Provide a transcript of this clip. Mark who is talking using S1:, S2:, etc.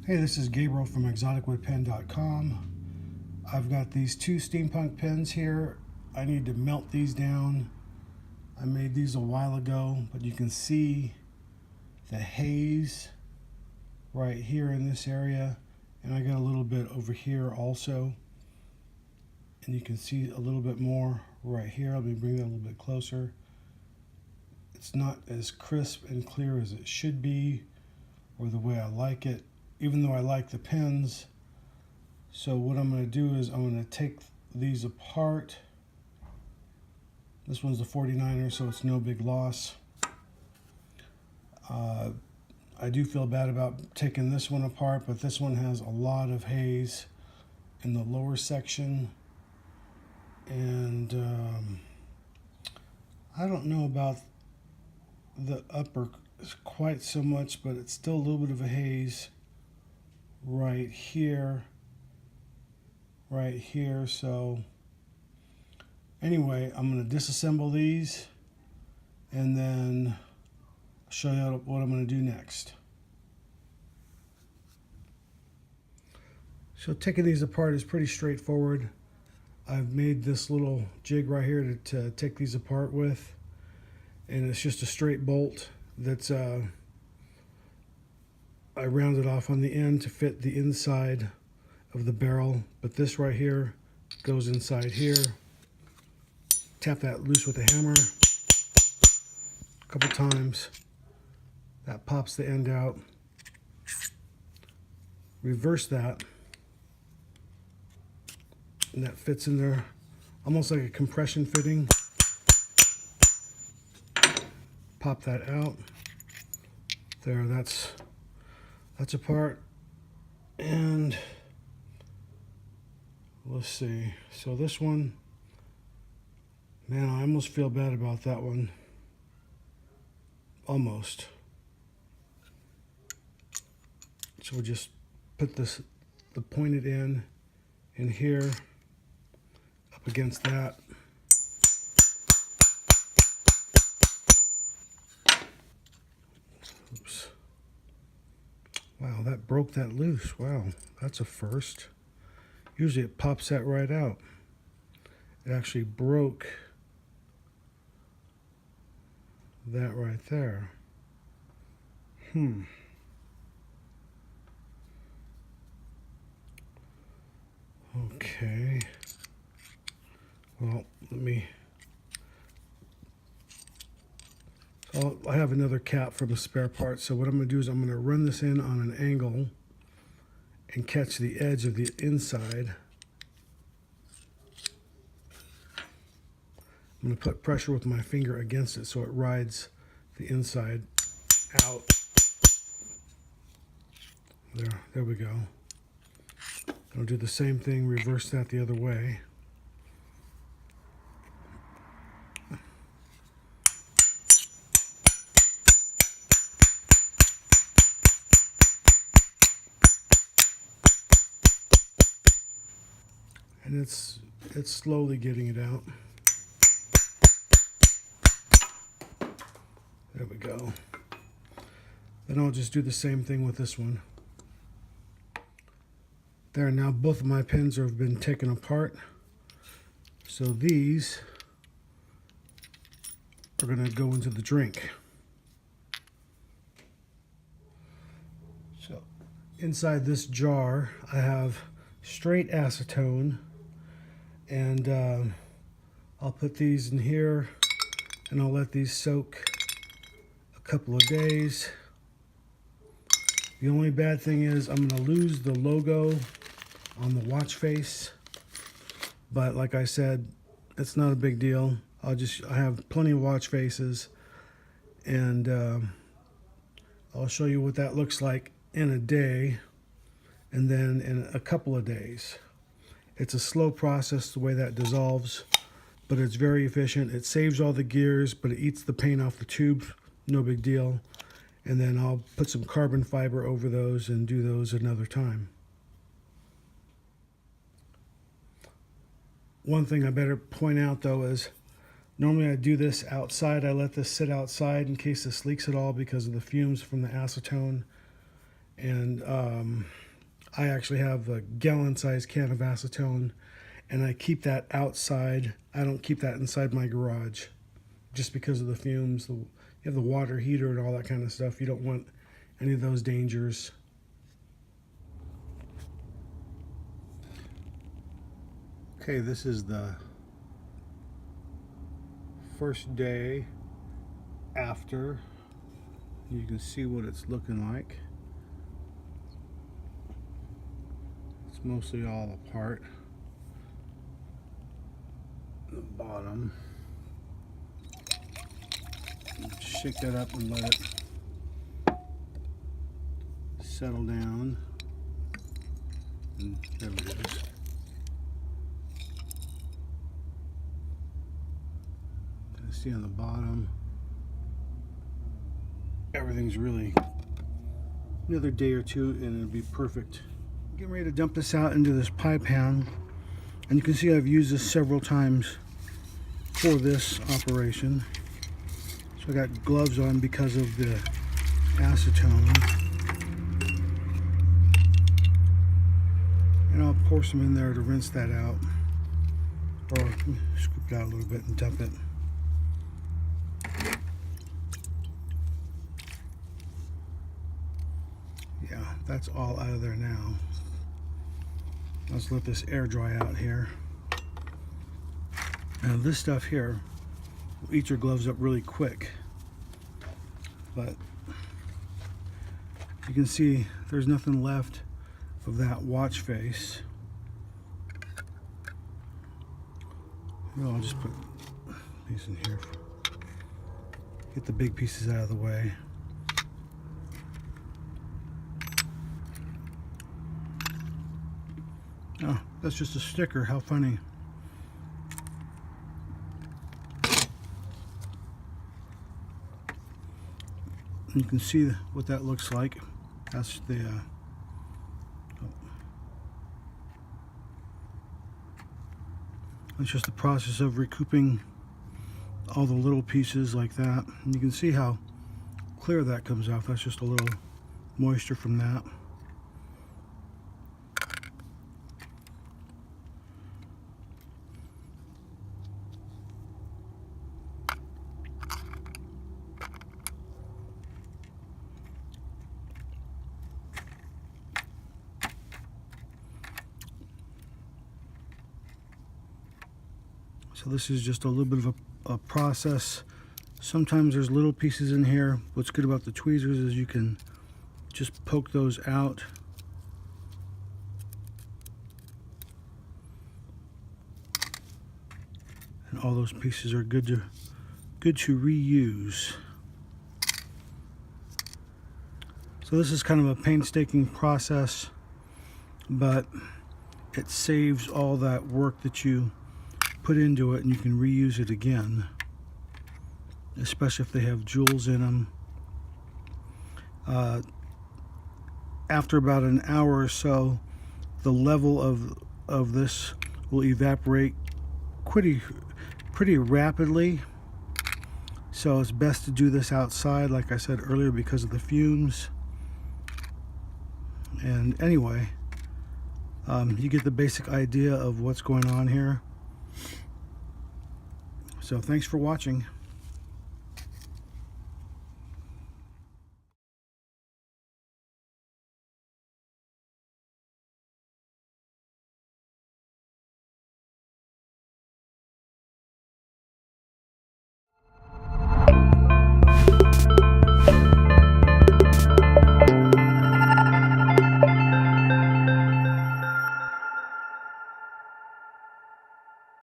S1: Hey, this is Gabriel from exoticwoodpen.com. I've got these two steampunk pens here. I need to melt these down. I made these a while ago, but you can see the haze right here in this area, and I got a little bit over here also, and you can see a little bit more right here. Let me bring that a little bit closer. It's not as crisp and clear as it should be, or the way I like it, even though I like the pens. So what I'm going to do is I'm going to take these apart. This one's the 49er, so it's no big loss. I do feel bad about taking this one apart, but this one has a lot of haze in the lower section. And I don't know about the upper quite so much, but it's still a little bit of a haze right here. So anyway, I'm going to disassemble these and then show you what I'm going to do next. So taking these apart is pretty straightforward. I've made this little jig right here to take these apart with, and it's just a straight bolt that's I rounded off on the end to fit the inside of the barrel, but this right here goes inside here. Tap that loose with a hammer a couple times. That pops the end out. Reverse that, and that fits in there almost like a compression fitting. Pop that out. There, that's apart. And let's see. So this one, man, I almost feel bad about that one. Almost. So we'll just put the pointed end in here, up against that. Oops. Wow, that broke that loose. Wow, that's a first. Usually it pops that right out. It actually broke that right there. Okay. Well, I have another cap from a spare part, so what I'm going to do is I'm going to run this in on an angle and catch the edge of the inside. I'm going to put pressure with my finger against it so it rides the inside out. There we go. I'll do the same thing, reverse that the other way. And it's slowly getting it out. There we go. Then I'll just do the same thing with this one. There, now both of my pens have been taken apart. So these are going to go into the drink. So inside this jar, I have straight acetone, and I'll put these in here, and I'll let these soak a couple of days. The only bad thing is I'm going to lose the logo on the watch face, but like I said, it's not a big deal. I have plenty of watch faces, and I'll show you what that looks like in a day and then in a couple of days. It's a slow process the way that dissolves, but it's very efficient. It saves all the gears, but it eats the paint off the tube. No big deal. And then I'll put some carbon fiber over those and do those another time. One thing I better point out though is normally I do this outside. I let this sit outside in case this leaks at all because of the fumes from the acetone. And I actually have a gallon-sized can of acetone, and I keep that outside. I don't keep that inside my garage, just because of the fumes. You have the water heater and all that kind of stuff. You don't want any of those dangers. Okay, this is the first day after. You can see what it's looking like. It's mostly all apart. The bottom. Shake that up and let it settle down. And there it is. You can see on the bottom, everything's really another day or two and it'll be perfect. I'm getting ready to dump this out into this pie pan, and you can see I've used this several times for this operation. So I got gloves on because of the acetone. And I'll pour some in there to rinse that out. Or scoop it out a little bit and dump it. Yeah, that's all out of there now. Let's let this air dry out here. Now this stuff here will eat your gloves up really quick, but you can see there's nothing left of that watch face. I'll just put these in here. Get the big pieces out of the way. Oh, that's just a sticker. How funny. You can see what that looks like. That's the it's just the process of recouping all the little pieces like that. And you can see how clear that comes off. That's just a little moisture from that. So this is just a little bit of a process. Sometimes there's little pieces in here. What's good about the tweezers is you can just poke those out. And all those pieces are good to reuse. So this is kind of a painstaking process, but it saves all that work that you put into it, and you can reuse it again, especially if they have jewels in them. After about an hour or so, the level of this will evaporate pretty rapidly. So it's best to do this outside, like I said earlier, because of the fumes. And anyway, you get the basic idea of what's going on here. So thanks for watching.